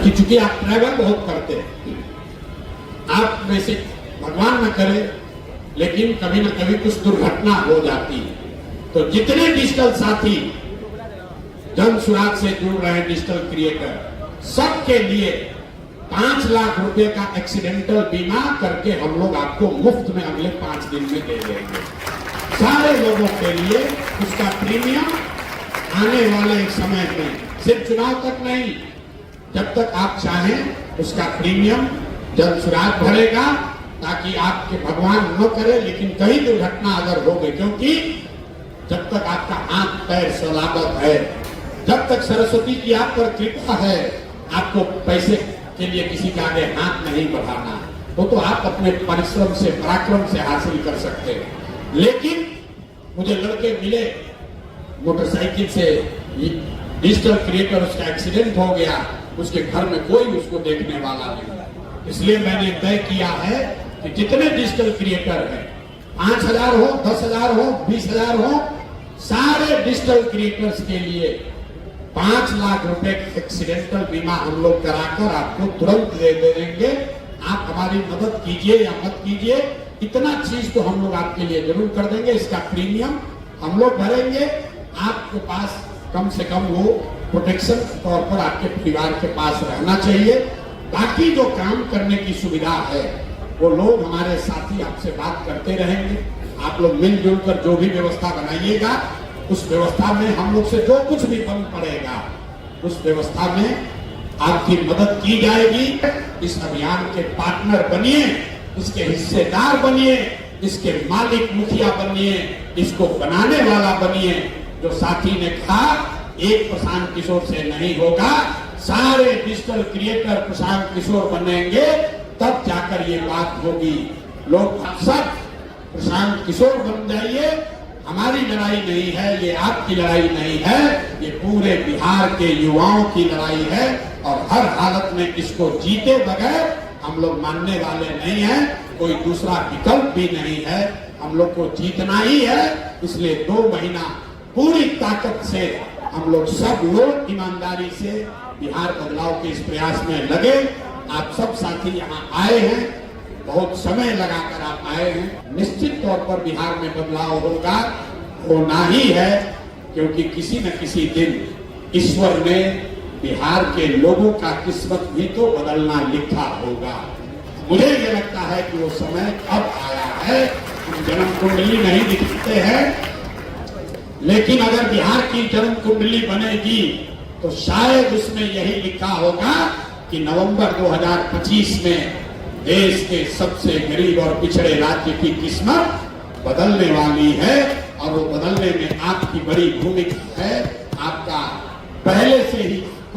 कि चूंकि आप ट्रैवल बहुत करते हैं, आप में से भगवान न करे लेकिन कभी न कभी कुछ दुर्घटना हो जाती है, तो जितने डिजिटल साथी जन सुराग से जुड़ रहे हैं, डिजिटल क्रिएटर, सबके लिए 5 लाख रुपए का एक्सीडेंटल बीमा करके हम लोग आपको मुफ्त में अगले 5 दिन में दे देंगे। सारे लोगों के लिए उसका प्रीमियम आने वाले समय में, सिर्फ चुनाव तक नहीं, जब तक आप चाहें उसका प्रीमियम जन सुराग भरेगा, ताकि आपके भगवान न करे लेकिन कहीं दुर्घटना अगर हो गई, क्योंकि जब तक आपका आंख पैर सलामत है, जब तक सरस्वती की आप पर कृपा है, आपको पैसे के लिए किसी के आगे हाथ नहीं बढ़ाना, वो तो आप अपने परिश्रम से, पराक्रम से हासिल कर सकते हैं। लेकिन मुझे लड़के मिले मोटरसाइकिल से, डिजिटल क्रिएटर, उसका एक्सीडेंट हो गया, उसके घर में कोई उसको देखने वाला नहीं, इसलिए मैंने तय किया है कि जितने डिजिटल क्रिएटर हैं, 5,000 हो, 10,000 हो, 20,000 हो, सारे डिजिटल क्रिएटर्स के लिए 5 लाख रुपए का एक्सीडेंटल बीमा हम लोग कराकर आपको तुरंत दे देंगे। आप हमारी मदद कीजिए या मत कीजिए, इतना चीज तो हम लोग आपके लिए जरूर कर देंगे। इसका प्रीमियम हम लोग भरेंगे, आपके पास कम से कम वो प्रोटेक्शन तौर पर आपके परिवार के पास रहना चाहिए। बाकी जो काम करने की सुविधा है वो लोग हमारे साथी आपसे बात करते रहेंगे। आप लोग मिलजुल कर जो भी व्यवस्था बनाइएगा, उस व्यवस्था में हम लोग से जो कुछ भी बन पड़ेगा, उस व्यवस्था में आपकी मदद की जाएगी। इस अभियान के पार्टनर बनिए, इसके हिस्सेदार बनिए, इसके मालिक मुखिया बनिए, इसको बनाने वाला बनिए। जो साथी ने कहा एक प्रशांत किशोर से नहीं होगा, सारे डिजिटल क्रिएटर प्रशांत किशोर बनेंगे, तब जाकर ये बात होगी। लोग सब प्रशांत किशोर बन जाइए। हमारी लड़ाई नहीं है, ये आपकी लड़ाई नहीं है, ये पूरे बिहार के युवाओं की लड़ाई है, और हर हालत में इसको जीते बगैर हम लोग मानने वाले नहीं हैं। कोई दूसरा विकल्प भी नहीं है, हम लोग को जीतना ही है। इसलिए 2 महीना पूरी ताकत से हम लोग सब लोग ईमानदारी से बिहार बदलाव के इस प्रयास में लगे। आप सब साथी यहाँ आए हैं, बहुत समय लगाकर आप आए हैं। निश्चित तौर पर बिहार में बदलाव होगा, होना ही है, क्योंकि किसी न किसी दिन ईश्वर ने बिहार के लोगों का किस्मत भी तो बदलना लिखा होगा। मुझे ये लगता है कि वो समय अब आया है। हम जन्म कुंडली नहीं दिखते हैं, लेकिन अगर बिहार की जन्म कुंडली बनेगी तो शायद उसमें यही लिखा होगा कि नवंबर 2025 में देश के सबसे गरीब और पिछड़े राज्य की किस्मत बदलने वाली है, और वो बदलने में आपकी बड़ी भूमिका है। आपका पहले से ही